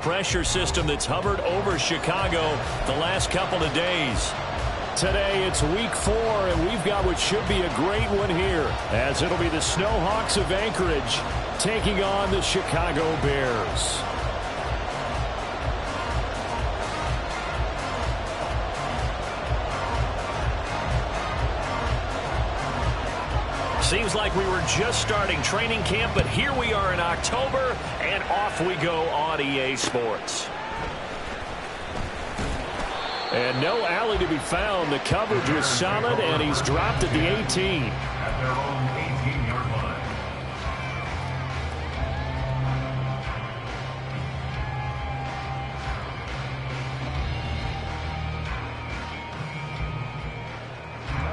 Pressure system that's hovered over Chicago the last couple of days. Today it's week 4, and we've got what should be a great one here, as it'll be the Snowhawks of Anchorage taking on the Chicago Bears. Seems like we were just starting training camp, but here we are in October, and off we go on EA Sports. And no alley to be found. The coverage was solid, and he's dropped at the 18. At their own 18-yard line.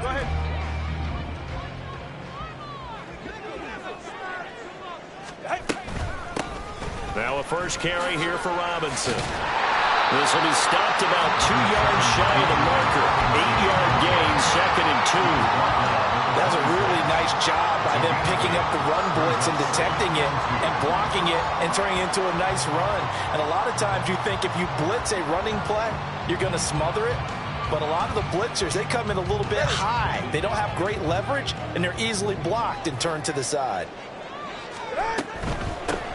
Go ahead. Now a first carry here for Robinson. This will be stopped about 2 yards shy of the marker. 8-yard gain, 2nd and 2. That's a really nice job by them picking up the run blitz and detecting it and blocking it and turning it into a nice run. And a lot of times you think if you blitz a running play, you're going to smother it. But a lot of the blitzers, they come in a little bit high. They don't have great leverage, and they're easily blocked and turned to the side.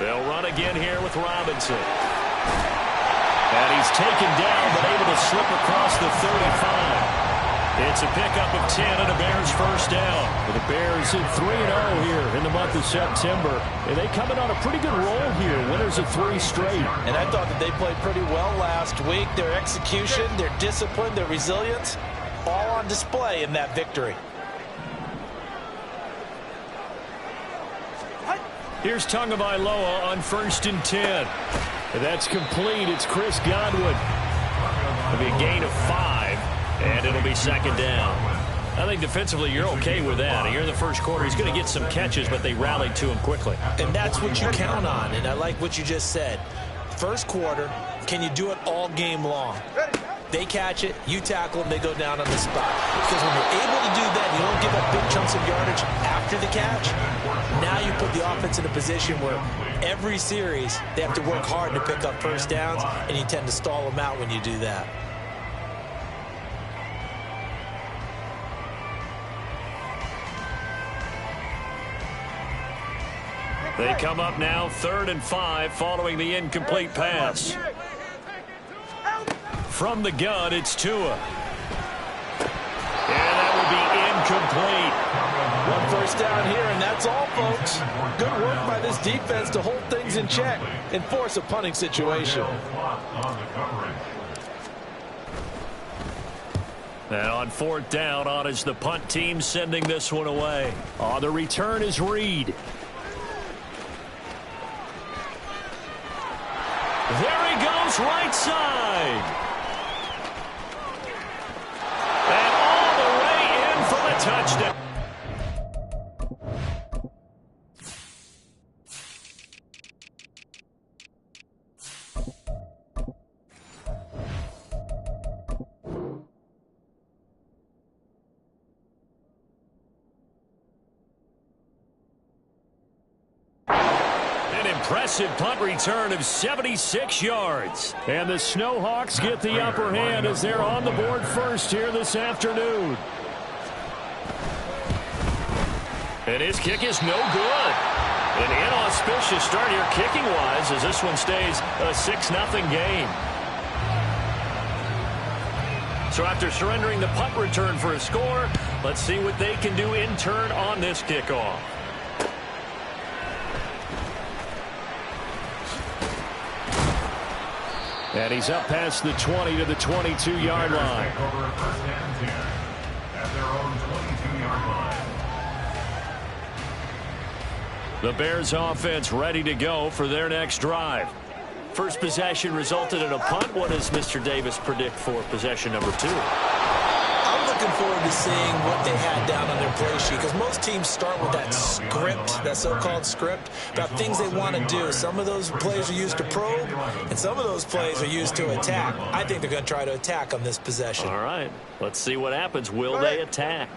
They'll run again here with Robinson. And he's taken down, but able to slip across the 35. It's a pickup of 10 and a Bears first down. The Bears at 3-0 here in the month of September. And they come in on a pretty good roll here. Winners of 3 straight. And I thought that they played pretty well last week. Their execution, their discipline, their resilience, all on display in that victory. Here's Tagovailoa on 1st and 10. That's complete. It's Chris Godwin. It'll be a gain of 5, and it'll be 2nd down. I think defensively you're okay with that. Here in the first quarter, he's going to get some catches, but they rallied to him quickly. And that's what you count on, and I like what you just said. First quarter, can you do it all game long? They catch it, you tackle them, they go down on the spot. Because when you're able to do that, you don't give up big chunks of yardage after the catch. Now you put the offense in a position where every series they have to work hard to pick up first downs, and you tend to stall them out when you do that. They come up now 3rd and 5 following the incomplete pass. From the gun, it's Tua. And that will be incomplete. 1 first down here, and that's all, folks. Good work by this defense to hold things in check and force a punting situation. And on 4th down, on is the punt team sending this one away. On the return is Reed. There he goes, right side. And all the way in for the touchdown. Impressive punt return of 76 yards. And the Snowhawks get the upper hand as they're on the board first here this afternoon. And his kick is no good. An inauspicious start here kicking-wise as this one stays a 6-0 game. So after surrendering the punt return for a score, let's see what they can do in turn on this kickoff. And he's up past the 20 to the 22-yard line. The Bears offense ready to go for their next drive. First possession resulted in a punt. What does Mr. Davis predict for possession number 2? I'm looking forward to seeing what they had down on their play sheet, because most teams start with that script, that so-called script, about things they want to do. Some of those plays are used to probe, and some of those plays are used to attack. I think they're going to try to attack on this possession. All right, let's see what happens. Will they attack?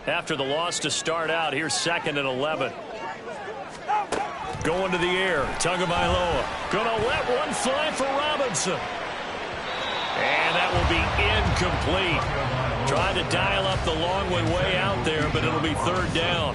After the loss to start out, here's 2nd and 11. Going to the air. Tagovailoa. Gonna let one fly for Robinson. And that will be incomplete. Trying to dial up the long one way out there, but it'll be third down.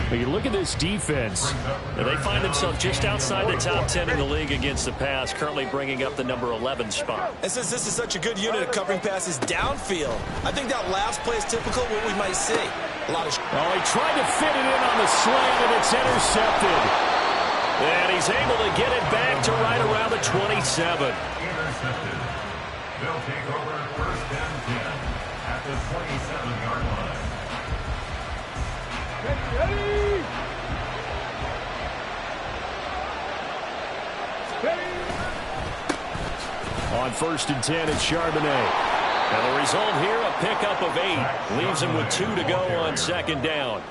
But you look at this defense. They find themselves just outside the top 10 in the league against the pass, currently bringing up the number 11 spot. And since this is such a good unit of covering passes downfield, I think that last play is typical of what we might see. A lot of... Oh, he tried to fit it in on the slant, and it's intercepted. And he's able to get it back to right around the 27. Intercepted. They'll take over first and 10 at the 27-yard line. Ready. On first and 10, it's Charbonnet. And the result here, a pickup of 8. Leaves him with 2 to go on second down.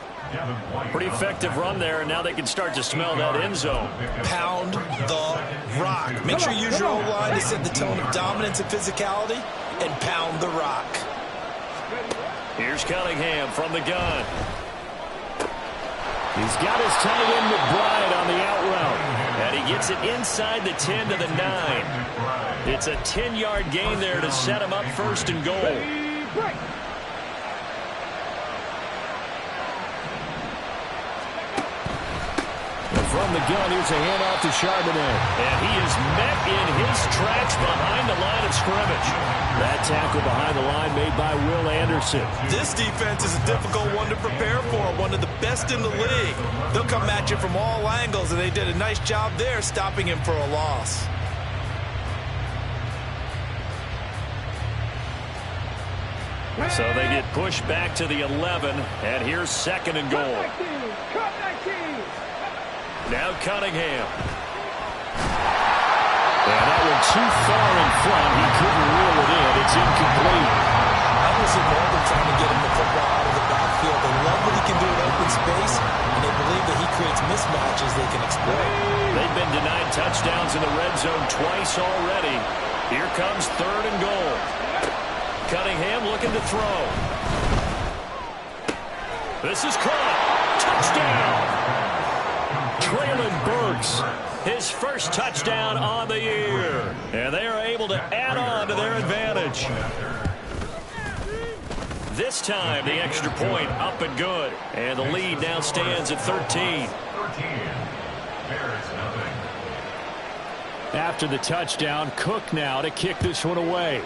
Pretty effective run there, and now they can start to smell that end zone. Pound the rock. Make sure you use your O-line to set the tone of dominance and physicality, and pound the rock. Here's Cunningham from the gun. He's got his tight end McBride on the out route. And he gets it inside the 10 to the 9. It's a 10-yard gain there to set him up first and goal. From the gun, here's a handoff to Charbonnet. And he is met in his tracks behind the line of scrimmage. That tackle behind the line made by Will Anderson. This defense is a difficult one to prepare for, one of the best in the league. They'll come at you from all angles, and they did a nice job there stopping him for a loss. So they get pushed back to the 11, and here's second and goal. Now Cunningham. And that one too far in front. He couldn't reel it in. It's incomplete. I was involved in trying to get him the football out of the backfield. They love what he can do in open space, and they believe that he creates mismatches they can exploit. They've been denied touchdowns in the red zone twice already. Here comes third and goal. Cunningham looking to throw. This is caught. Touchdown. Traylon Burks, his first touchdown on the year. And they are able to add on to their advantage. This time, the extra point up and good. And the lead now stands at 13. After the touchdown, Cook now to kick this one away.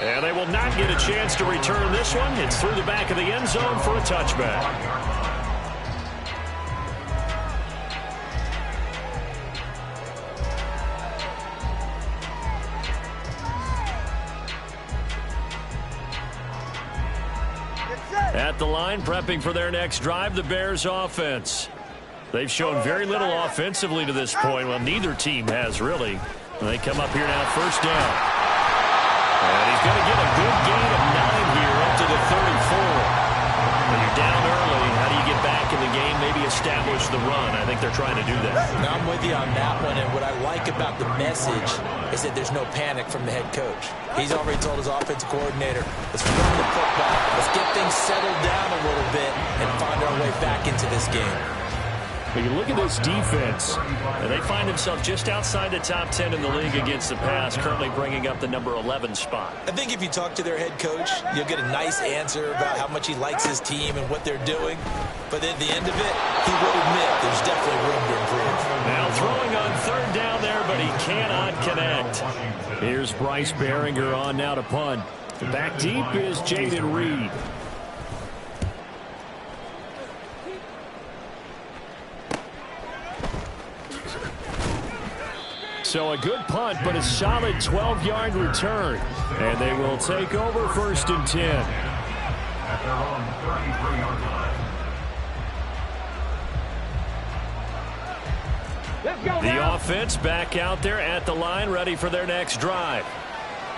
And they will not get a chance to return this one. It's through the back of the end zone for a touchback. At the line, prepping for their next drive, the Bears offense. They've shown very little offensively to this point. Well, neither team has really. They come up here now, first down. And he's going to get a good gain of 9 here up to the 34. When you're down early, how do you get back in the game, maybe establish the run? I think they're trying to do that. Now I'm with you on that one, and what I like about the message is that there's no panic from the head coach. He's already told his offensive coordinator, let's run the football, let's get things settled down a little bit and find our way back into this game. But you look at this defense, and they find themselves just outside the top 10 in the league against the pass, currently bringing up the number 11 spot. I think if you talk to their head coach, you'll get a nice answer about how much he likes his team and what they're doing. But at the end of it, he will admit there's definitely room to improve. Now throwing on third down there, but he cannot connect. Here's Bryce Baringer on now to punt. Back deep is Jaden Reed. So a good punt, but a solid 12-yard return. And they will take over first and 10. At their own 33-yard line. The offense back out there at the line, ready for their next drive.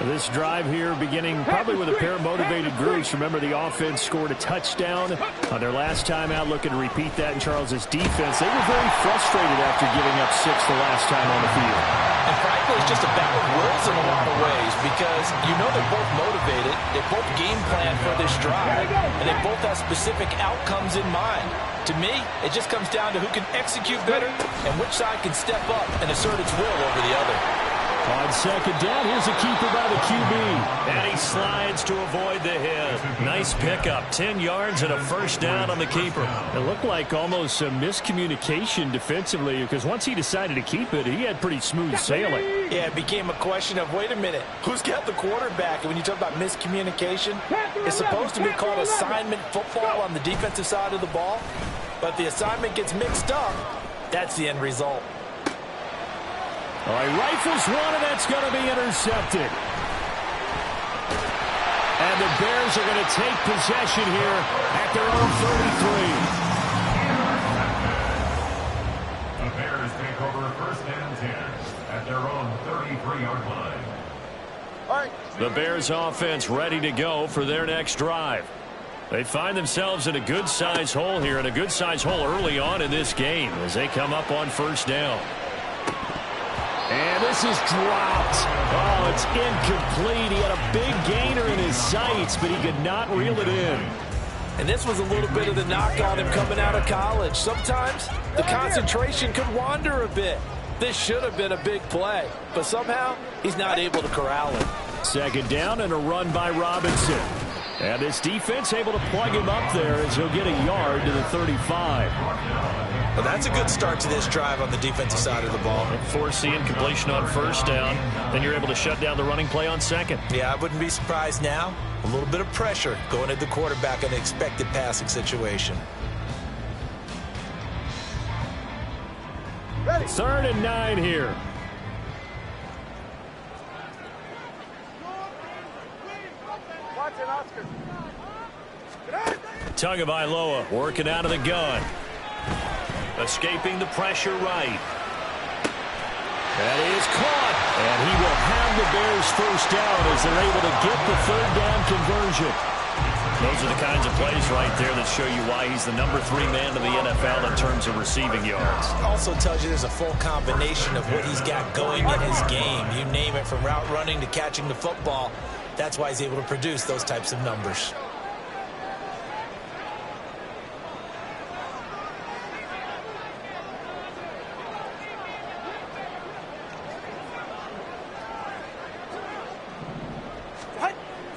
This drive here beginning probably with a pair of motivated groups. Remember, the offense scored a touchdown on their last time out, looking to repeat that in Charles's defense. They were very frustrated after giving up 6 the last time on the field. And frankly, it's just a battle of wills in a lot of ways because you know they're both motivated, they both game plan for this drive, and they both have specific outcomes in mind. To me, it just comes down to who can execute better and which side can step up and assert its will over the other. On second down, here's a keeper by the QB. And he slides to avoid the hit. Nice pickup. 10 yards and a first down on the keeper. It looked like almost some miscommunication defensively because once he decided to keep it, he had pretty smooth sailing. Yeah, it became a question of, wait a minute, who's got the quarterback? And when you talk about miscommunication, it's supposed to be called assignment football on the defensive side of the ball. But if the assignment gets mixed up, that's the end result. All right, rifles one, and that's going to be intercepted. And the Bears are going to take possession here at their own 33. The Bears take over first and 10 at their own 33-yard line. All right. The Bears offense ready to go for their next drive. They find themselves in a good-sized hole here, and a good-sized hole early on in this game as they come up on first down. And this is dropped. Oh, it's incomplete. He had a big gainer in his sights, but he could not reel it in. And this was a little bit of the knock on him coming out of college. Sometimes the concentration could wander a bit. This should have been a big play, but somehow he's not able to corral it. Second down and a run by Robinson. And this defense able to plug him up there as he'll get a yard to the 35. Well, that's a good start to this drive on the defensive side of the ball. Forcing completion on first down. Then you're able to shut down the running play on second. Yeah, I wouldn't be surprised now. A little bit of pressure going at the quarterback in an expected passing situation. Ready. 3rd and 9 here. Tagovailoa working out of the gun. Escaping the pressure right. That is caught. And he will have the Bears first down as they're able to get the 3rd down conversion. Those are the kinds of plays right there that show you why he's the number 3 man in the NFL in terms of receiving yards. Also tells you there's a full combination of what he's got going in his game. You name it, from route running to catching the football. That's why he's able to produce those types of numbers.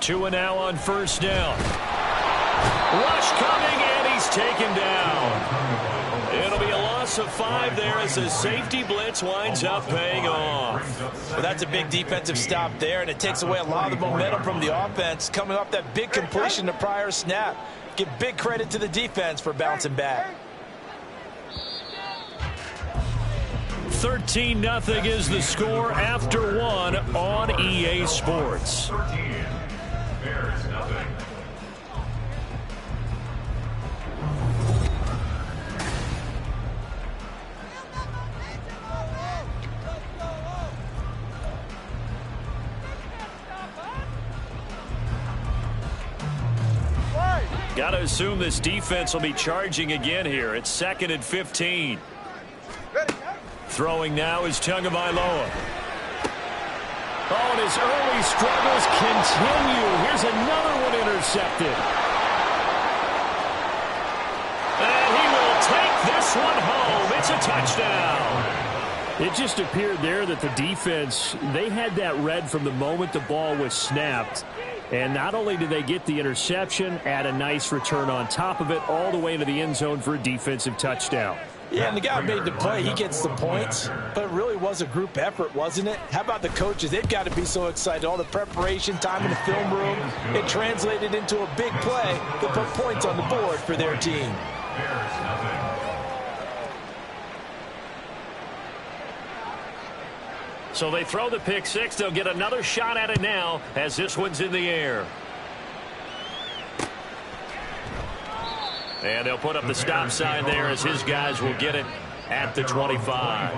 Two and now on first down. Rush coming, and he's taken down. It'll be a loss of 5 there as the safety blitz winds up paying off. Well, that's a big defensive stop there, and it takes away a lot of the momentum from the offense coming off that big completion the prior snap. Give big credit to the defense for bouncing back. 13-0 is the score after 1 on EA Sports. 13. Bears nothing. Got to assume this defense will be charging again here. It's 2nd and 15. Throwing now is Tagovailoa. Oh, and his early struggles continue. Here's another one intercepted. And he will take this one home. It's a touchdown. It just appeared there that the defense, they had that read from the moment the ball was snapped. And not only did they get the interception, add a nice return on top of it, all the way into the end zone for a defensive touchdown. Yeah, and the guy made the play. He gets the points, but it really was a group effort, wasn't it? How about the coaches? They've got to be so excited. All the preparation, time in the film room, it translated into a big play that put points on the board for their team. So they throw the pick 6. They'll get another shot at it now as this one's in the air. And they'll put up the stop sign there as his guys will get it at the 25.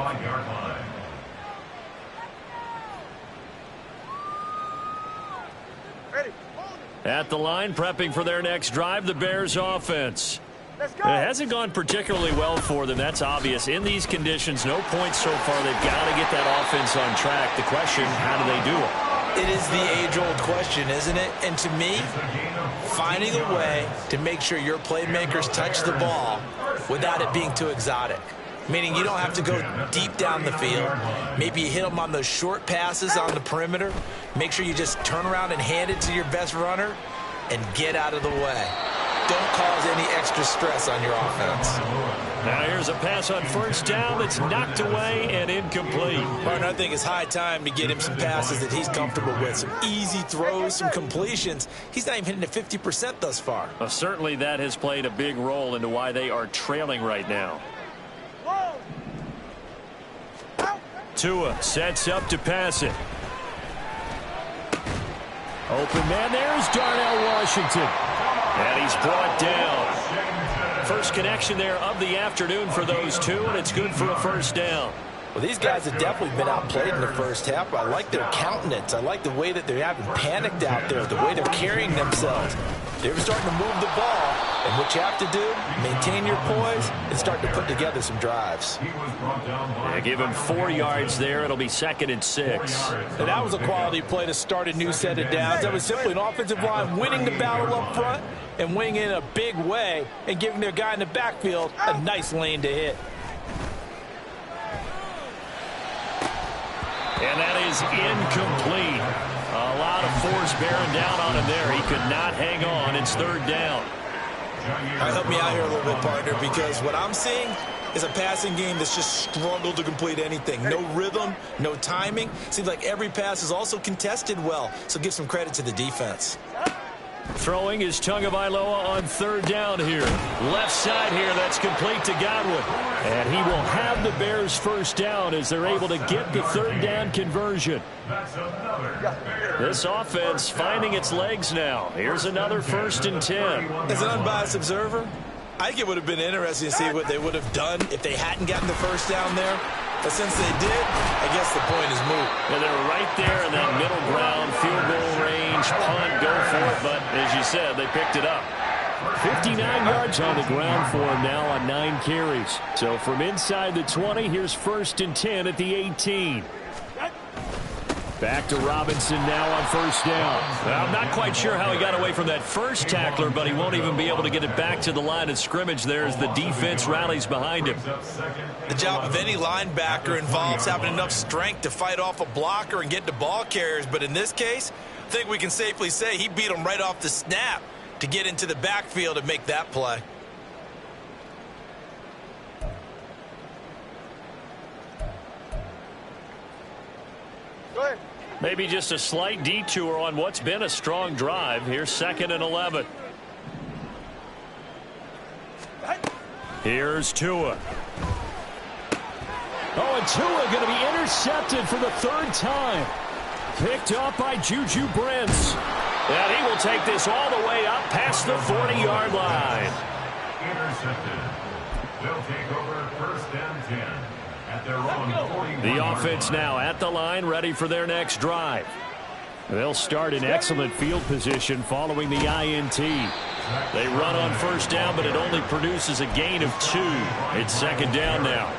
At the line, prepping for their next drive, the Bears offense. It hasn't gone particularly well for them. That's obvious. In these conditions, no points so far. They've got to get that offense on track. The question, how do they do it? It is the age-old question, isn't it? And to me, finding a way to make sure your playmakers touch the ball without it being too exotic. Meaning you don't have to go deep down the field. Maybe you hit them on those short passes on the perimeter. Make sure you just turn around and hand it to your best runner and get out of the way. Don't cause any extra stress on your offense. Now here's a pass on first down that's knocked away and incomplete. Martin, I think it's high time to get him some passes that he's comfortable with. Some easy throws, some completions. He's not even hitting at 50% thus far. Well, certainly that has played a big role into why they are trailing right now. Tua sets up to pass it. Open man, there's Darnell Washington. And he's brought down. First connection there of the afternoon for those two, and it's good for a first down. Well, these guys have definitely been outplayed in the first half. I like their countenance. I like the way that they haven't panicked out there, the way they're carrying themselves. They're starting to move the ball, and what you have to do, maintain your poise and start to put together some drives. Yeah, give him 4 yards there. It'll be 2nd and 6. And that was a quality play to start a new set of downs. That was simply an offensive line winning the battle up front and winning in a big way and giving their guy in the backfield a nice lane to hit. And that is incomplete. A lot of force bearing down on him there. He could not hang on. It's 3rd down. Help me out here a little bit, partner, because what I'm seeing is a passing game that's just struggled to complete anything. No rhythm, no timing. Seems like every pass is also contested well, so give some credit to the defense. Throwing is Tagovailoa on 3rd down here. Left side here, that's complete to Godwin. And he will have the Bears first down as they're able to get the 3rd down conversion. This offense finding its legs now. Here's another 1st and 10. As an unbiased observer, I think it would have been interesting to see what they would have done if they hadn't gotten the first down there. But since they did, I guess the point is moot. Yeah, they were right there in that middle ground, field goal range, punt, go for it. But as you said, they picked it up. 59 yards on the ground for him now on 9 carries. So from inside the 20, here's 1st and 10 at the 18. Back to Robinson now on 1st down. Well, I'm not quite sure how he got away from that first tackler, but he won't even be able to get it back to the line of scrimmage there as the defense rallies behind him. The job of any linebacker involves having enough strength to fight off a blocker and get to ball carriers, but in this case, I think we can safely say he beat him right off the snap to get into the backfield and make that play. Go ahead. Maybe just a slight detour on what's been a strong drive. Here's 2nd and 11. Here's Tua. Oh, and Tua going to be intercepted for the 3rd time. Picked up by Juju Brents. And he will take this all the way up past the 40-yard line. Intercepted. They'll take over 1st and 10. At their own 41. The offense now at the line, ready for their next drive. They'll start in excellent field position following the INT. They run on 1st down, but it only produces a gain of 2. It's 2nd down now.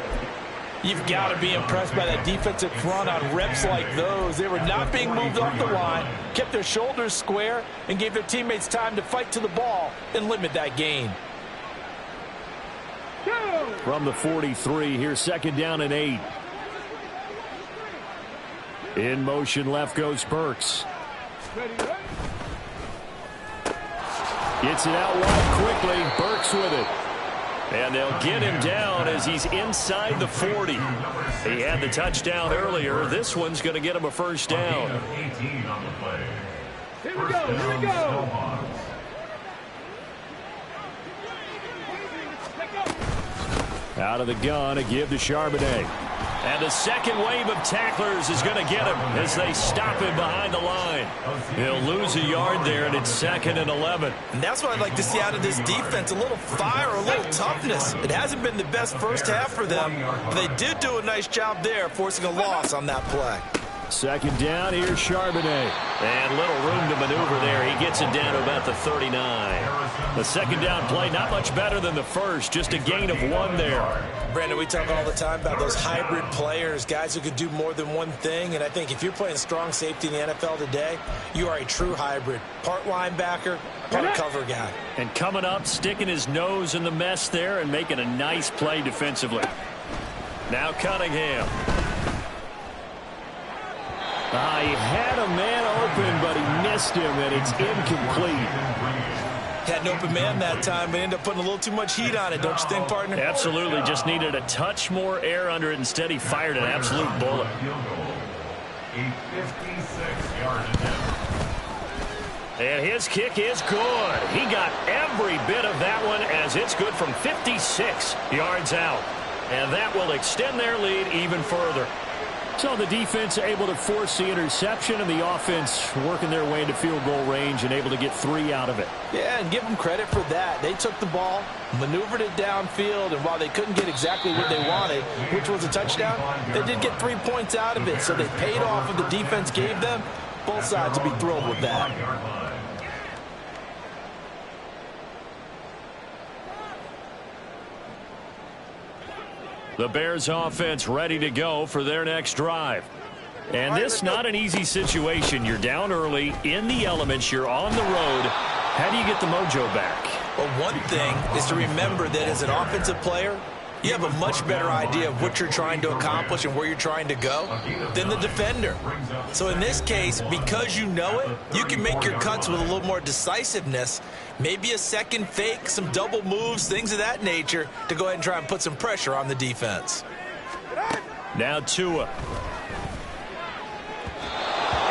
You've got to be impressed by that defensive front on reps like those. They were not being moved off the line, kept their shoulders square, and gave their teammates time to fight to the ball and limit that gain. From the 43, here's 2nd down and 8. In motion left goes Burks. Gets it out wide quickly. Burks with it. And they'll get him down as he's inside the 40. He had the touchdown earlier. This one's going to get him a 1st down. 18 on the play. Here we go, here we go. Out of the gun, a give to Charbonnet. And the second wave of tacklers is going to get him as they stop him behind the line. He'll lose a yard there, and it's 2nd and 11. And that's what I'd like to see out of this defense, a little fire, a little toughness. It hasn't been the best first half for them, but they did do a nice job there, forcing a loss on that play. Second down, here's Charbonnet. And little room to maneuver there. He gets it down to about the 39. The second down play, not much better than the first. Just a gain of 1 there. Brandon, we talk all the time about those hybrid players, guys who could do more than one thing. And I think if you're playing strong safety in the NFL today, you are a true hybrid. Part linebacker, part cover guy. And coming up, sticking his nose in the mess there and making a nice play defensively. Now Cunningham. He had a man open, but he missed him, and it's incomplete. Had an open man that time, but ended up putting a little too much heat on it, don't you think, partner? Absolutely. Just needed a touch more air under it. Instead, he fired an absolute bullet. A 56-yard attempt. And his kick is good. He got every bit of that one as it's good from 56 yards out. And that will extend their lead even further. So the defense able to force the interception, and the offense working their way into field goal range and able to get 3 out of it. Yeah, and give them credit for that. They took the ball, maneuvered it downfield, and while they couldn't get exactly what they wanted, which was a touchdown, they did get 3 points out of it. So they paid off what the defense gave them. Both sides will be thrilled with that. The Bears offense ready to go for their next drive. And this not an easy situation. You're down early, in the elements, you're on the road. How do you get the mojo back? Well, one thing is to remember that as an offensive player, you have a much better idea of what you're trying to accomplish and where you're trying to go than the defender. So in this case, because you know it, you can make your cuts with a little more decisiveness, maybe a second fake, some double moves, things of that nature, to go ahead and try and put some pressure on the defense. Now Tua.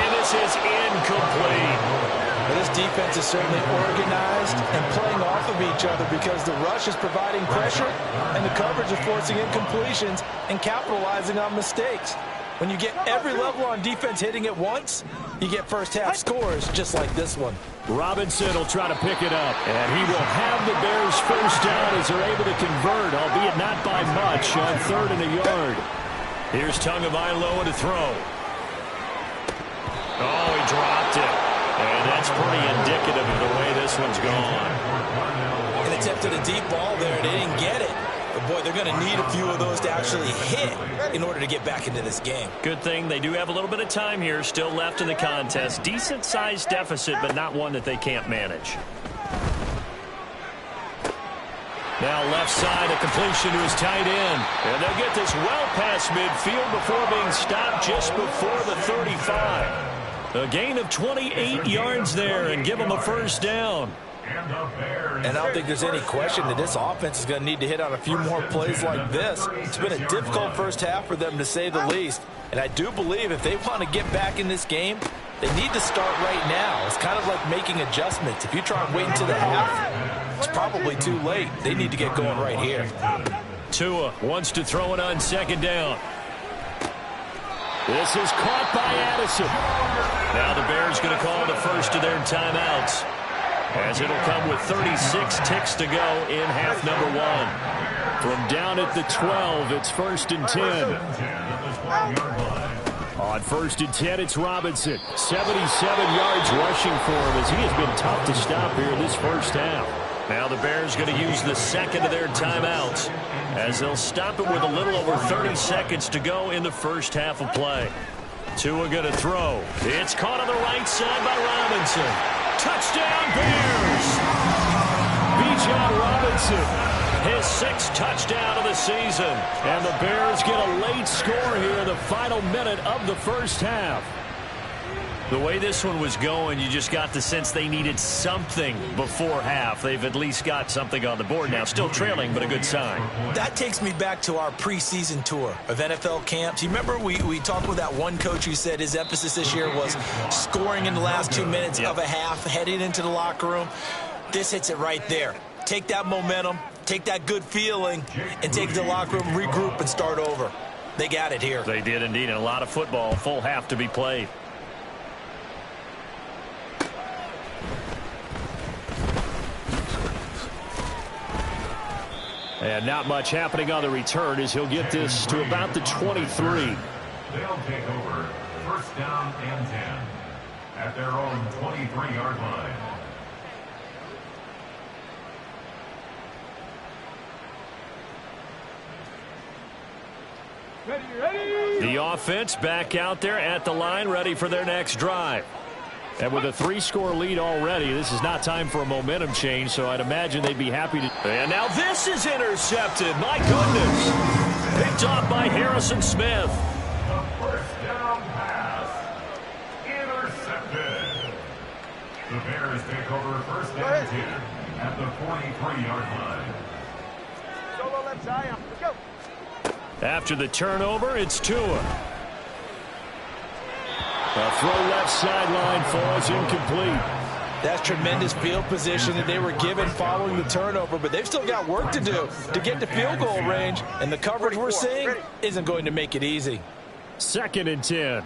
And this is incomplete. Well, this defense is certainly organized and playing off of each other because the rush is providing pressure and the coverage is forcing incompletions and capitalizing on mistakes. When you get every level on defense hitting at once, you get first half scores just like this one. Robinson will try to pick it up, and he will have the Bears first down as they're able to convert, albeit not by much, on 3rd and a yard. Here's Tagovailoa to throw. Oh, he dropped it. And that's pretty indicative of the way this one's gone. And attempted a deep ball there. They didn't get it. But, boy, they're going to need a few of those to actually hit in order to get back into this game. Good thing they do have a little bit of time here still left in the contest. Decent-sized deficit, but not one that they can't manage. Now left side, a completion to his tight end. And they'll get this well past midfield before being stopped just before the 35. A gain of 28 yards there and give them a first down. And I don't think there's any question that this offense is going to need to hit on a few more plays like this. It's been a difficult first half for them, to say the least. And I do believe if they want to get back in this game, they need to start right now. It's kind of like making adjustments. If you try and wait until the half, it's probably too late. They need to get going right here. Tua wants to throw it on second down. This is caught by Addison. Now the Bears going to call the first of their timeouts, as it'll come with 36 ticks to go in half number 1. From down at the 12, it's 1st and 10. On 1st and 10, it's Robinson. 77 yards rushing for him as he has been tough to stop here this first half. Now the Bears going to use the second of their timeouts as they'll stop it with a little over 30 seconds to go in the first half of play. Tua going to throw. It's caught on the right side by Robinson. Touchdown Bears! Bijan Robinson, his 6th touchdown of the season. And the Bears get a late score here in the final minute of the first half. The way this one was going, you just got the sense they needed something before half. They've at least got something on the board now. Still trailing, but a good sign. That takes me back to our preseason tour of NFL camps. You remember we talked with that one coach who said his emphasis this year was scoring in the last 2 minutes of a half, heading into the locker room. This hits it right there. Take that momentum, take that good feeling, and take it to the locker room, regroup, and start over. They got it here. They did indeed, and a lot of football, full half to be played. And not much happening on the return as he'll get this to about the 23. They'll take over first down and 10 at their own 23-yard line. The offense back out there at the line, ready for their next drive. And with a 3-score lead already, this is not time for a momentum change, so I'd imagine they'd be happy to. And now this is intercepted. My goodness. Picked off by Harrison Smith. The first down pass. Intercepted. The Bears take over first and 10 at the 43-yard line. Solo left side. Let's go. After the turnover, it's Tua. A throw left sideline falls incomplete. That's tremendous field position that they were given following the turnover, but they've still got work to do to get to field goal range, and the coverage we're seeing isn't going to make it easy. 2nd and 10.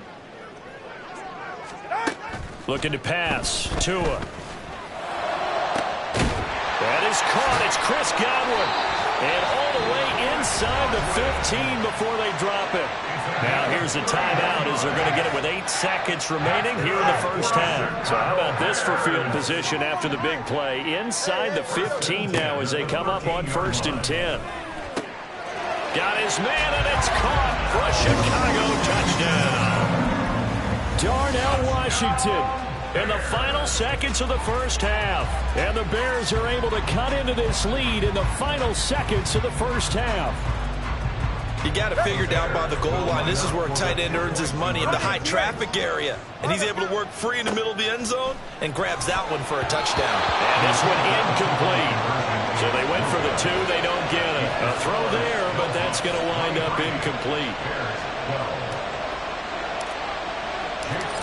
Looking to pass. Tua. That is caught. It's Chris Godwin. And all the way inside the 15 before they drop it. Now here's a timeout as they're going to get it with 8 seconds remaining here in the first half. So how about this for field position after the big play? Inside the 15 now as they come up on 1st and 10. Got his man, and it's caught for a Chicago touchdown. Darnell Washington in the final seconds of the first half. And the Bears are able to cut into this lead in the final seconds of the first half. You got to figure down by the goal line. This is where a tight end earns his money, in the high traffic area. And he's able to work free in the middle of the end zone and grabs that one for a touchdown. And this one incomplete. So they went for the 2. They don't get it. A throw there, but that's going to wind up incomplete.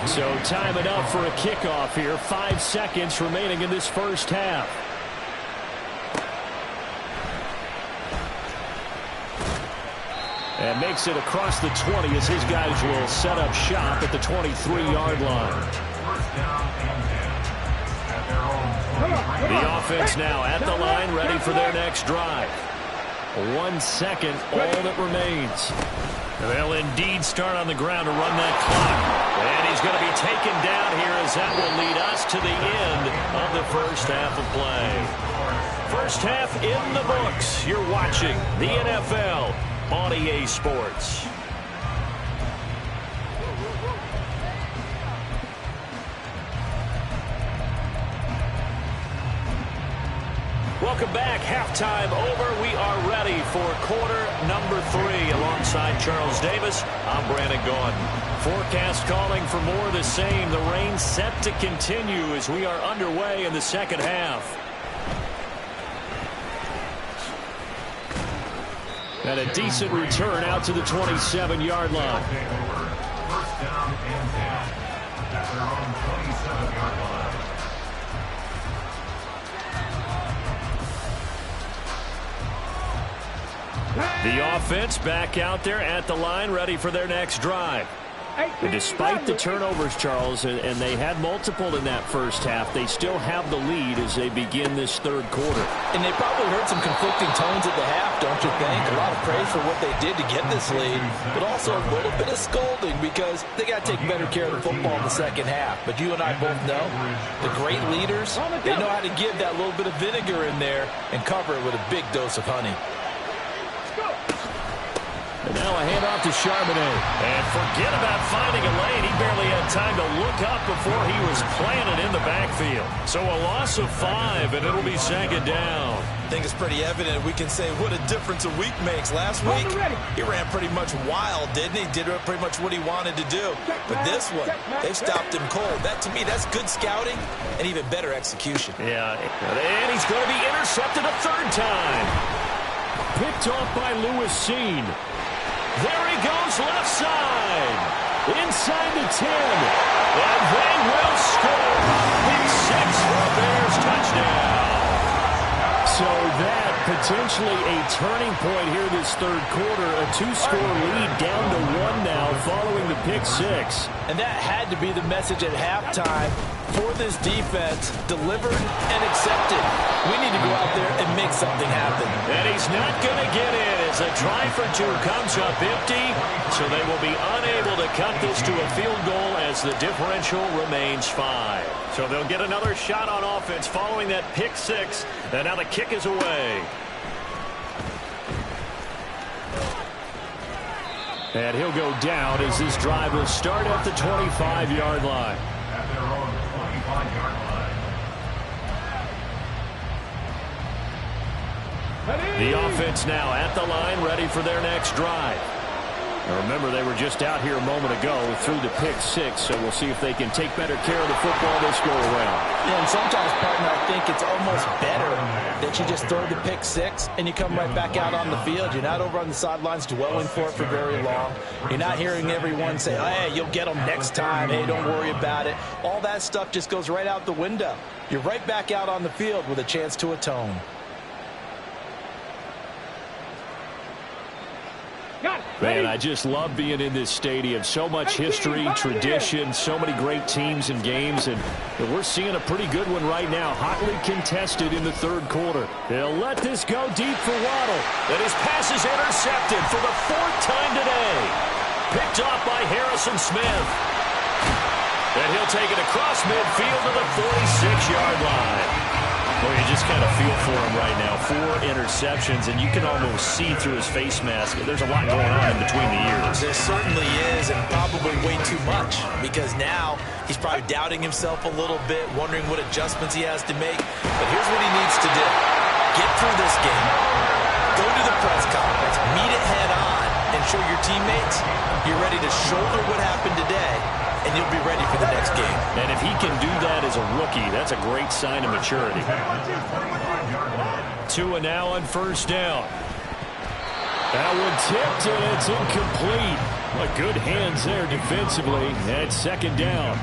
So time enough for a kickoff here. 5 seconds remaining in this first half. And makes it across the 20 as his guys will set up shop at the 23-yard line. The offense now at the line, ready for their next drive. 1 second, all that remains. They'll indeed start on the ground to run that clock. And he's going to be taken down here as that will lead us to the end of the first half of play. First half in the books. You're watching the NFL on EA Sports. Welcome back. Halftime over. We are ready for quarter number 3. Alongside Charles Davis, I'm Brandon Gaudin. Forecast calling for more of the same. The rain set to continue as we are underway in the second half. And a decent return out to the 27-yard line. First down and 10 at their own 27-yard line. The offense back out there at the line, ready for their next drive. And despite the turnovers, Charles, and they had multiple in that first half, they still have the lead as they begin this third quarter. And they probably heard some conflicting tones at the half, don't you think? A lot of praise for what they did to get this lead, but also a little bit of scolding because they got to take better care of the football in the second half. But you and I both know the great leaders, they know how to give that little bit of vinegar in there and cover it with a big dose of honey. And now a handoff to Charbonnet. And forget about finding a lane. He barely had time to look up before he was planted in the backfield. So a loss of 5, and it'll be second down. I think it's pretty evident. We can say what a difference a week makes. Last week, he ran pretty much wild, didn't he? Did pretty much what he wanted to do. But this one, they stopped him cold. That, to me, that's good scouting and even better execution. Yeah, and he's going to be intercepted a third time. Picked off by Lewis Cine. There he goes left side. Inside the 10. And they will score. Big 6 for a Bears touchdown. So that potentially a turning point here this third quarter. A 2-score lead down to 1 now following the pick 6. And that had to be the message at halftime for this defense, delivered and accepted. We need to go out there and make something happen. And he's not going to get in as a try for two comes up empty. So they will be unable to cut this to a field goal as the differential remains 5. So they'll get another shot on offense following that pick 6. And now the kick is away. And he'll go down as this drive will start at the 25-yard line. At their own 25-yard line. The offense now at the line, ready for their next drive. Now remember, they were just out here a moment ago through the pick 6, so we'll see if they can take better care of the football this go around. Yeah, and sometimes, partner, I think it's almost better that you just throw the pick 6 and you come right back out on the field. You're not over on the sidelines dwelling for it for very long. You're not hearing everyone say, hey, you'll get them next time. Hey, don't worry about it. All that stuff just goes right out the window. You're right back out on the field with a chance to atone. Man, I just love being in this stadium. So much history, tradition, so many great teams and games, and we're seeing a pretty good one right now. Hotly contested in the third quarter. They'll let this go deep for Waddle. And his pass is intercepted for the 4th time today. Picked off by Harrison Smith. And he'll take it across midfield to the 46-yard line. Well, you just kind of feel for him right now. 4 interceptions, and you can almost see through his face mask. There's a lot going on in between the ears. There certainly is, and probably way too much, because now he's probably doubting himself a little bit, wondering what adjustments he has to make. But here's what he needs to do. Get through this game. Go to the press conference. Meet it head on and show your teammates you're ready to shoulder what happened today, and you'll be ready for the next game. And if he can do that as a rookie, that's a great sign of maturity. 2 and now on first down. That one tipped, and it's incomplete. Well, good hands there defensively. And second down.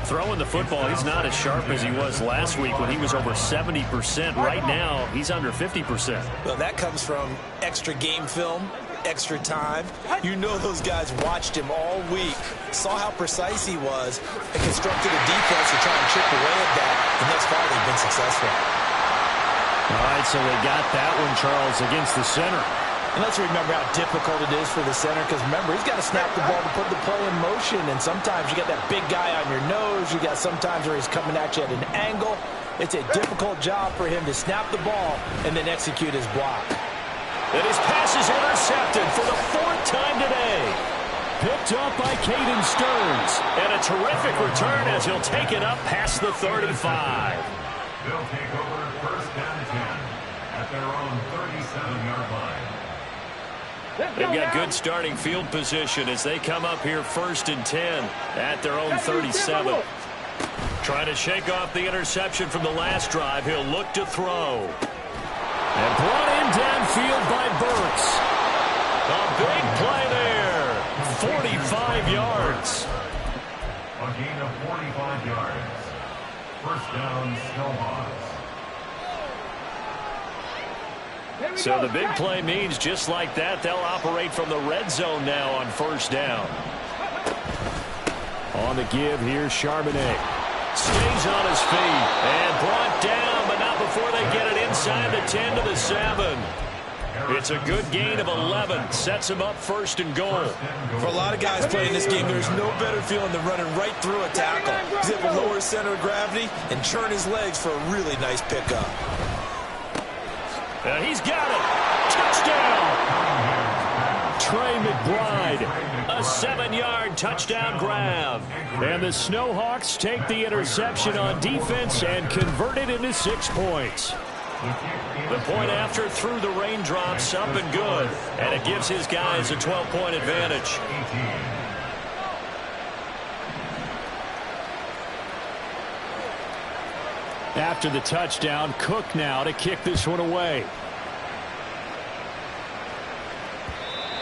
Throwing the football, he's not as sharp as he was last week when he was over 70%. Right now, he's under 50%. Well, that comes from extra game film, extra time. You know those guys watched him all week, saw how precise he was, and constructed a defense to try and chip away at that, and thus far they've been successful. All right, so they got that one, Charles, against the center. And let's remember how difficult it is for the center, because remember, he's got to snap the ball to put the play in motion, and sometimes you got that big guy on your nose, you got sometimes where he's coming at you at an angle. It's a difficult job for him to snap the ball and then execute his block. And his pass is intercepted for the 4th time today. Picked up by Caden Stearns. And a terrific return as he'll take it up past the 35. They'll take over first and 10 at their own 37-yard line. They've got good starting field position as they come up here 1st and 10 at their own 37. Trying to shake off the interception from the last drive. He'll look to throw. And brought in downfield by Burks. A big play there. 45 yards. A gain of 45 yards. First down, Snowhawks. So the big play means just like that, they'll operate from the red zone now on first down. On the give, here's Charbonnet. Stays on his feet and brought down, but not before they get it inside the 10 to the 7. It's a good gain of 11. Sets him up 1st and goal. For a lot of guys playing this game, there's no better feeling than running right through a tackle. He's able to lower his center of gravity and churn his legs for a really nice pickup. And he's got it. Touchdown. Trey McBride. A 7-yard touchdown grab. And the Snowhawks take the interception on defense and convert it into 6 points. The point after through the raindrops, up and good. And it gives his guys a 12-point advantage. After the touchdown, Cook now to kick this one away.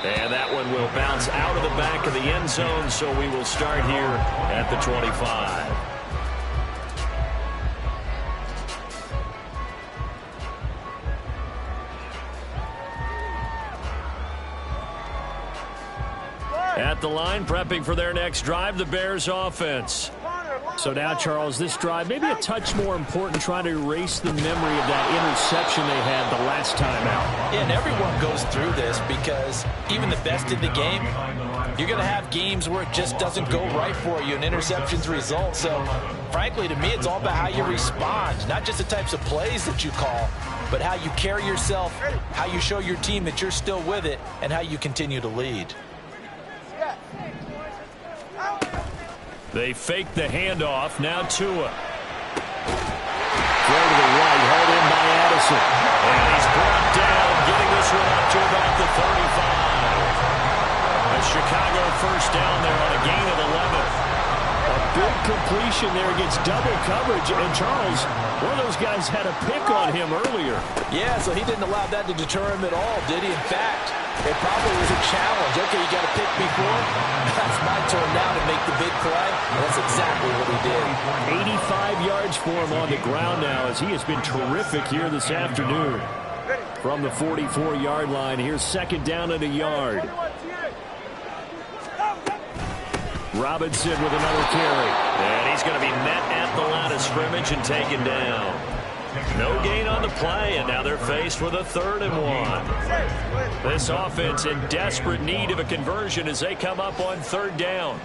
And that one will bounce out of the back of the end zone, so we will start here at the 25. At the line, prepping for their next drive, the Bears offense. So now, Charles, this drive, maybe a touch more important, trying to erase the memory of that interception they had the last time out. Yeah, and everyone goes through this because even the best in the game, you're going to have games where it just doesn't go right for you and interceptions result. So, frankly, to me, it's all about how you respond, not just the types of plays that you call, but how you carry yourself, how you show your team that you're still with it, and how you continue to lead. They fake the handoff. Now Tua. Throw to the right. Held in by Addison. And he's brought down, getting this one up to about the 35. A Chicago first down there on a gain of 11. A big completion there against double coverage. And Charles, one of those guys had a pick on him earlier. Yeah, so he didn't allow that to deter him at all, did he? In fact, it probably was a challenge. Okay, you got to pick me for it. That's my turn now to make the big play. And that's exactly what he did. 85 yards for him on the ground now as he has been terrific here this afternoon. From the 44-yard line, here's second down and a yard. Robinson with another carry. And he's going to be met at the line of scrimmage and taken down. No gain on the play, and now they're faced with a 3rd and 1. This offense in desperate need of a conversion as they come up on 3rd down.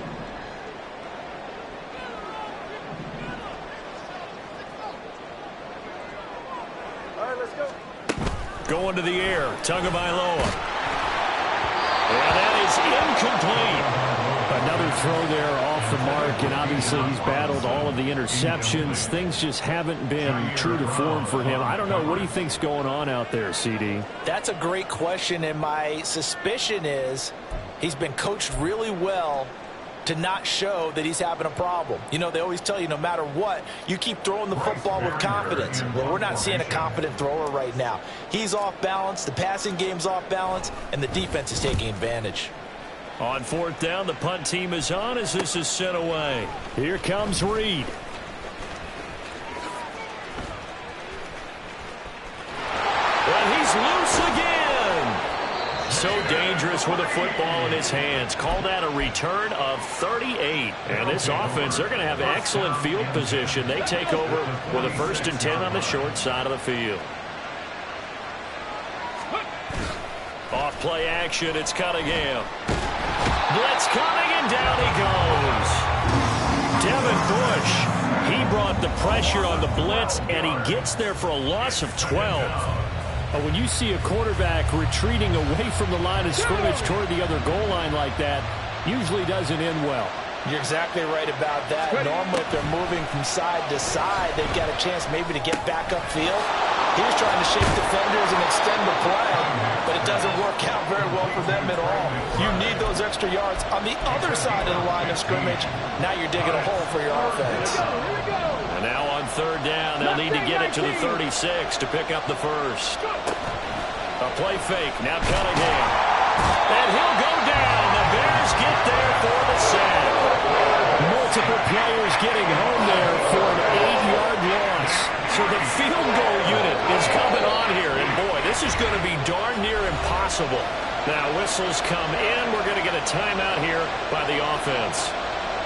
All right, let's go. Going to the air, Tagovailoa. And that is incomplete. Another throw there off the mark, and obviously he's battled all of the interceptions. Things just haven't been true to form for him. I don't know. What do you think's going on out there, CD? That's a great question, and my suspicion is he's been coached really well to not show that he's having a problem. You know, they always tell you no matter what, you keep throwing the football with confidence. Well, we're not seeing a confident thrower right now. He's off balance, the passing game's off balance, and the defense is taking advantage. On 4th down, the punt team is on as this is sent away. Here comes Reed. And he's loose again. So dangerous with a football in his hands. Call that a return of 38. And this offense, they're going to have excellent field position. They take over with a 1st and 10 on the short side of the field. Off play action, it's Cunningham. Blitz coming, and down he goes. Devin Bush, he brought the pressure on the blitz, and he gets there for a loss of 12. When you see a quarterback retreating away from the line of scrimmage toward the other goal line like that, usually doesn't end well. You're exactly right about that. Normally, if they're moving from side to side, they've got a chance maybe to get back upfield. He's trying to shake defenders and extend the play, but it doesn't work out very well for them at all. You need those extra yards on the other side of the line of scrimmage. Now you're digging a hole for your offense. And now on 3rd down, they'll need to get it to the 36 to pick up the 1st. A play fake, now Cunningham. And he'll go down. The Bears get there for the sack. Multiple players getting home there for an 8-yard loss. So the field goal unit is coming on here. And, boy, this is going to be darn near impossible. Now whistles come in. We're going to get a timeout here by the offense.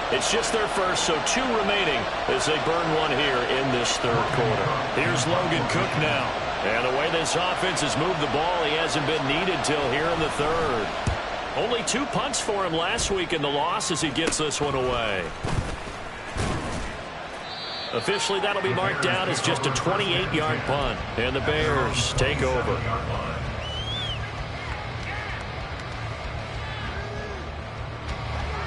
It's just their first, so 2 remaining as they burn one here in this 3rd quarter. Here's Logan Cook now. And the way this offense has moved the ball, he hasn't been needed till here in the 3rd. Only 2 punts for him last week in the loss as he gets this one away. Officially, that'll be marked down as just a 28-yard punt. And the Bears take over.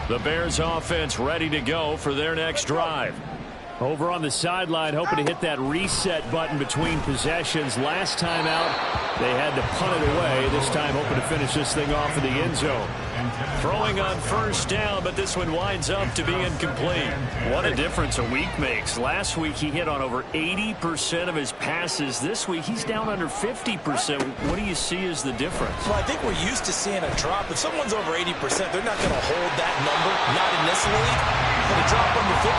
The Bears offense ready to go for their next drive. Over on the sideline, hoping to hit that reset button between possessions. Last time out, they had to punt it away. This time, hoping to finish this thing off in the end zone. Throwing on 1st down, but this one winds up to be incomplete. What a difference a week makes. Last week, he hit on over 80% of his passes. This week, he's down under 50%. What do you see as the difference? Well, I think we're used to seeing a drop. If someone's over 80%, they're not going to hold that number, not in this league. But a drop under 50%,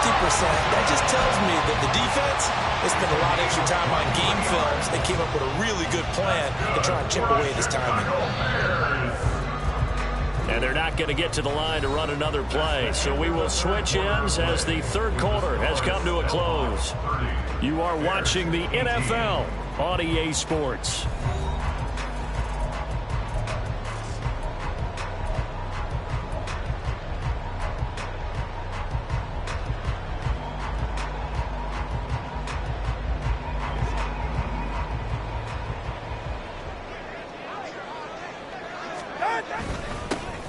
that just tells me that the defense has spent a lot of extra time on game films and came up with a really good plan to try and chip away at his timing. And they're not going to get to the line to run another play. So we will switch ends as the third quarter has come to a close. You are watching the NFL on EA Sports.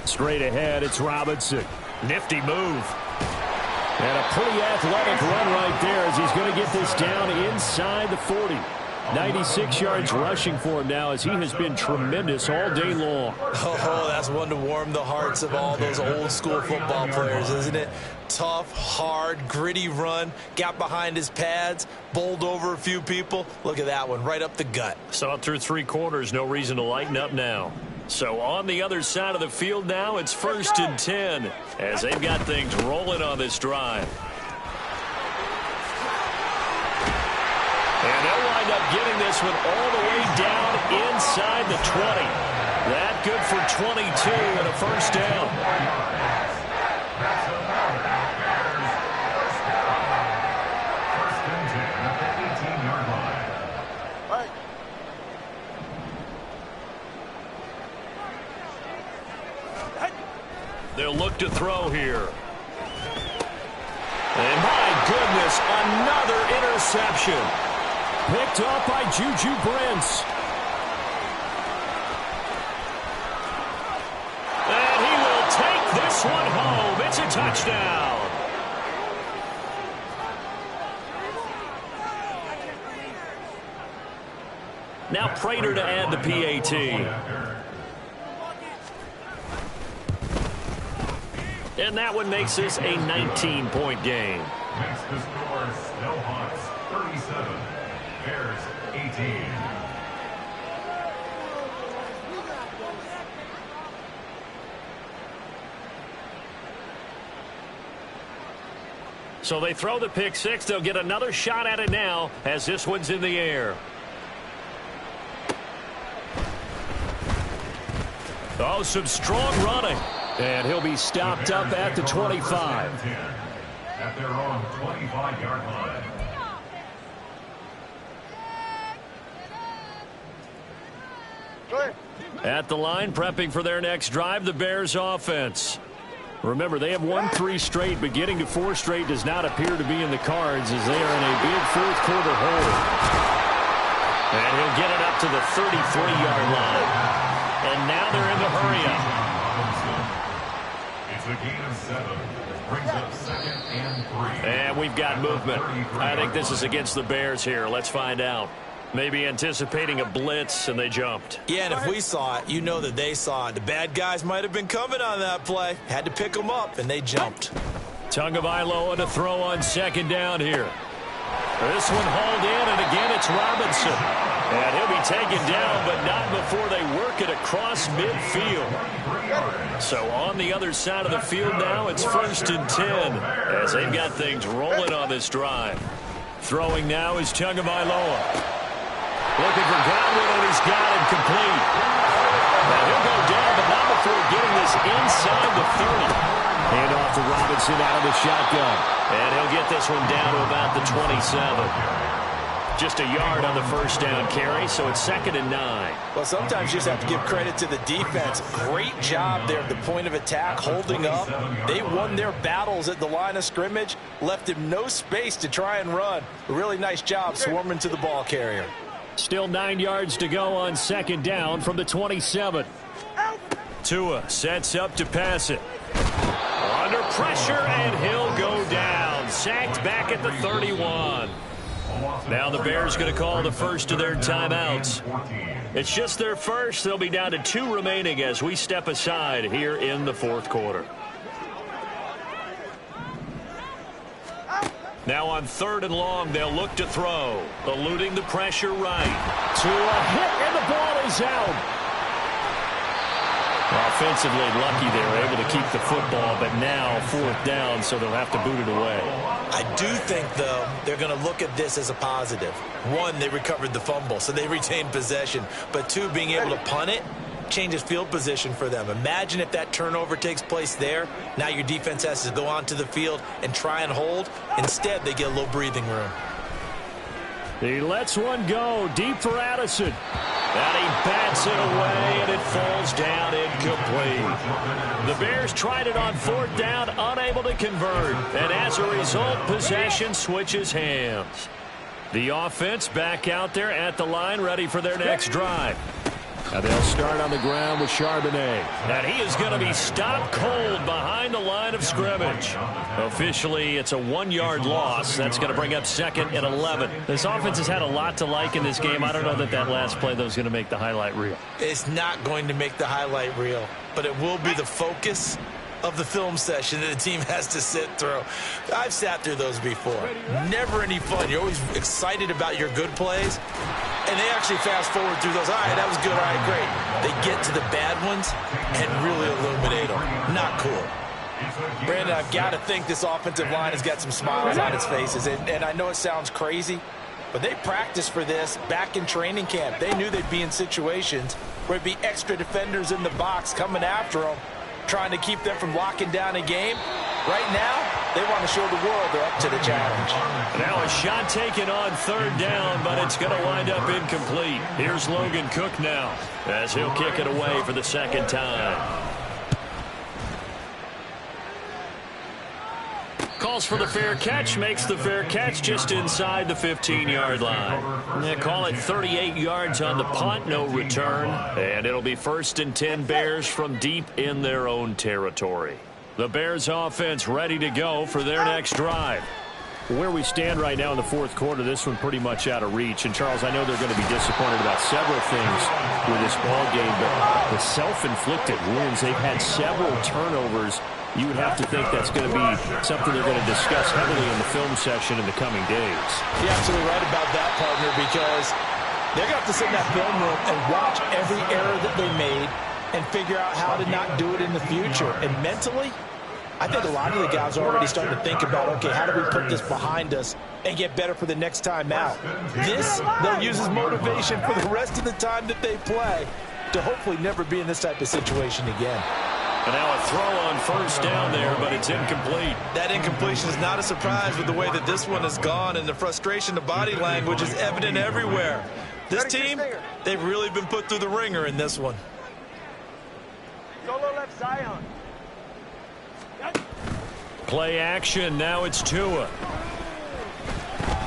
Straight ahead, it's Robinson. Nifty move. And a pretty athletic run right there as he's going to get this down inside the 40. 96 yards rushing for him now as he has been tremendous all day long. Oh, that's one to warm the hearts of all those old school football players, isn't it? Tough, hard, gritty run. Got behind his pads, bowled over a few people. Look at that one, right up the gut. Saw it through 3 quarters. No reason to lighten up now. So on the other side of the field now, it's 1st and 10 as they've got things rolling on this drive. And they'll wind up getting this one all the way down inside the 20. That good for 22 and a first down. They'll look to throw here. And my goodness, another interception. Picked up by Juju Brents. And he will take this one home. It's a touchdown. Now Prater to add the PAT. And that one makes this a 19-point game. Makes the score still Hawks 37, Bears 18. So they throw the pick six. They'll get another shot at it now as this one's in the air. Oh, some strong running. And he'll be stopped up at the 25. At their own 25-yard line. At the line, prepping for their next drive, the Bears offense. Remember, they have won 3 straight, but getting to 4 straight does not appear to be in the cards as they are in a big fourth quarter hole. And he'll get it up to the 33-yard line. And now they're in the hurry-up. It's a gain of 7. Brings up 2nd and 3. And we've got movement. I think this is against the Bears here. Let's find out. Maybe anticipating a blitz, and they jumped. Yeah, and if we saw it, you know that they saw it. The bad guys might have been coming on that play. Had to pick them up, and they jumped. Tagovailoa to throw on 2nd down here. This one hauled in, and again it's Robinson. And he'll be taken down, but not before they work it across midfield. So on the other side of the field now, it's 1st and 10 as they've got things rolling on this drive. Throwing now is Tagovailoa. Looking for Godwin, and he's got it complete. Now he'll go down, but not before getting this inside the 30. Hand off to Robinson out of the shotgun. And he'll get this one down to about the 27. Just a yard on the first down carry, so it's 2nd and 9. Well, sometimes you just have to give credit to the defense. Great job there at the point of attack, holding up. They won their battles at the line of scrimmage, left him no space to try and run. A really nice job swarming to the ball carrier. Still 9 yards to go on 2nd down from the 27. Tua sets up to pass it. Under pressure, and he'll go down. Sacked back at the 31. Now the Bears going to call the first of their timeouts. It's just their first. They'll be down to 2 remaining as we step aside here in the 4th quarter. Now on 3rd and long, they'll look to throw. Eluding the pressure right. To a hit, and the ball is out. Offensively lucky they were able to keep the football, but now 4th down, so they'll have to boot it away. I do think, though, they're going to look at this as a positive. 1, they recovered the fumble, so they retained possession. But 2, being able to punt it changes field position for them. Imagine if that turnover takes place there. Now your defense has to go onto the field and try and hold. Instead, they get a little breathing room. He lets one go deep for Addison. And he bats it away, and it falls down incomplete. The Bears tried it on 4th down, unable to convert. And as a result, possession switches hands. The offense back out there at the line, ready for their next drive. Now they'll start on the ground with Charbonnet. And he is going to be stopped cold behind the line of scrimmage. Officially, it's a 1-yard loss. That's going to bring up 2nd and 11. This offense has had a lot to like in this game. I don't know that last play, though, is going to make the highlight reel. It's not going to make the highlight reel, but it will be the focus of the film session that the team has to sit through. I've sat through those before. Never any fun. You're always excited about your good plays, and they actually fast forward through those. All right, that was good. All right, great. They get to the bad ones and really illuminate them. Not cool. Brandon, I've got to think this offensive line has got some smiles on its faces, and I know it sounds crazy, but they practiced for this back in training camp. They knew they'd be in situations where it'd be extra defenders in the box coming after them, trying to keep them from locking down a game. Right now, they want to show the world they're up to the challenge. Now a shot taken on 3rd down, but it's going to wind up incomplete. Here's Logan Cook now as he'll kick it away for the 2nd time. Calls for the fair catch, makes the fair catch just inside the 15-yard line. They call it 38 yards on the punt, no return. And it'll be 1st and 10 Bears from deep in their own territory. The Bears offense ready to go for their next drive. Where we stand right now in the 4th quarter, this one pretty much out of reach. And, Charles, I know they're going to be disappointed about several things with this ball game, but the self-inflicted wins, they've had several turnovers. You would have to think that's going to be something they're going to discuss heavily in the film session in the coming days. You're absolutely right about that, partner, because they're going to have to sit in that film room and watch every error that they made and figure out how to not do it in the future. And mentally, I think a lot of the guys are already starting to think about, okay, how do we put this behind us and get better for the next time out? This, they'll use as motivation for the rest of the time that they play to hopefully never be in this type of situation again. And now a throw on 1st down there, but it's incomplete. That incompletion is not a surprise with the way that this one has gone, and the frustration, the body language is evident everywhere. This team, they've really been put through the ringer in this one. Solo left Zion. Play action, now it's Tua.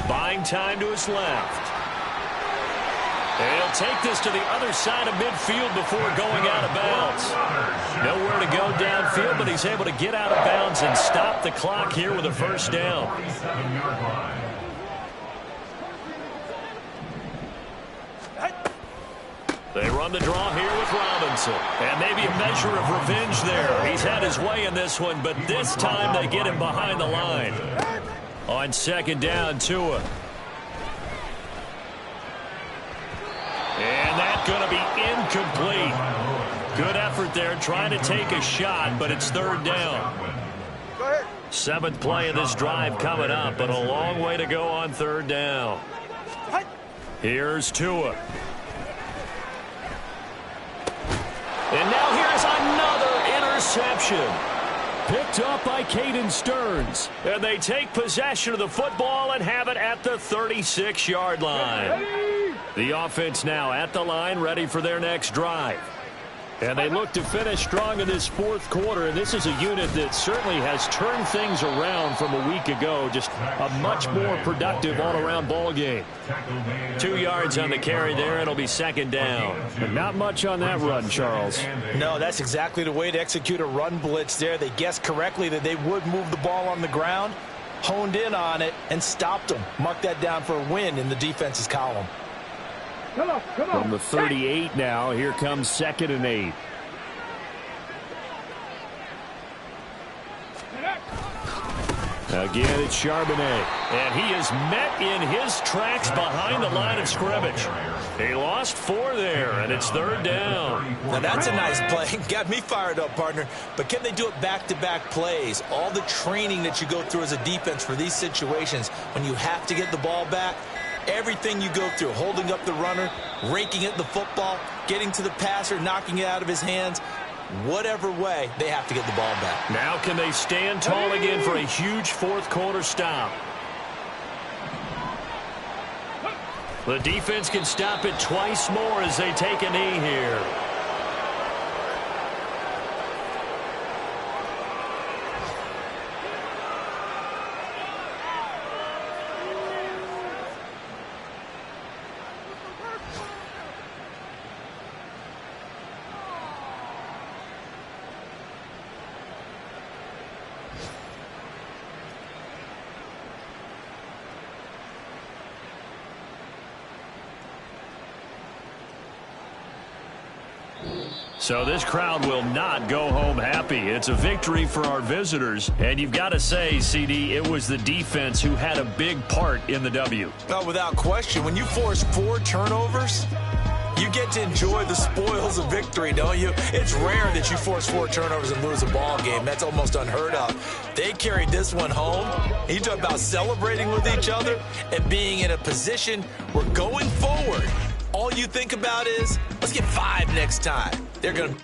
Buying time to his left. And he'll take this to the other side of midfield before going out of bounds. Nowhere to go downfield, but he's able to get out of bounds and stop the clock here with a 1st down. They run the draw here with Robinson. And maybe a measure of revenge there. He's had his way in this one, but this time they get him behind the line. On 2nd down, Tua. And that's going to be incomplete. Good effort there trying to take a shot, but it's 3rd down. 7th play of this drive coming up, but a long way to go on 3rd down. Here's Tua. And now here's another interception. Picked up by Caden Stearns. And they take possession of the football and have it at the 36-yard line. The offense now at the line, ready for their next drive. And they look to finish strong in this 4th quarter, and this is a unit that certainly has turned things around from a week ago. Just a much more productive all-around ball game. 2 yards on the carry there. It'll be 2nd down. But not much on that run, Charles. No, that's exactly the way to execute a run blitz there. They guessed correctly that they would move the ball on the ground, honed in on it, and stopped them. Mark that down for a win in the defense's column. From the 38 now, here comes 2nd and 8. Again, it's Charbonnet. And he is met in his tracks behind the line of scrimmage. He lost 4 there, and it's 3rd down. Now, that's a nice play. Got me fired up, partner. But can they do it back-to-back plays? All the training that you go through as a defense for these situations, when you have to get the ball back, Everything you go through, holding up the runner, raking at the football, getting to the passer, knocking it out of his hands, whatever way, they have to get the ball back. Now can they stand tall again for a huge fourth quarter stop? The defense can stop it twice more as they take a knee here. So this crowd will not go home happy. It's a victory for our visitors. And you've got to say, CD, it was the defense who had a big part in the W. No, without question. When you force 4 turnovers, you get to enjoy the spoils of victory, don't you? It's rare that you force 4 turnovers and lose a ball game. That's almost unheard of. They carried this one home. You talk about celebrating with each other and being in a position where going forward, all you think about is, let's get 5 next time. They're going to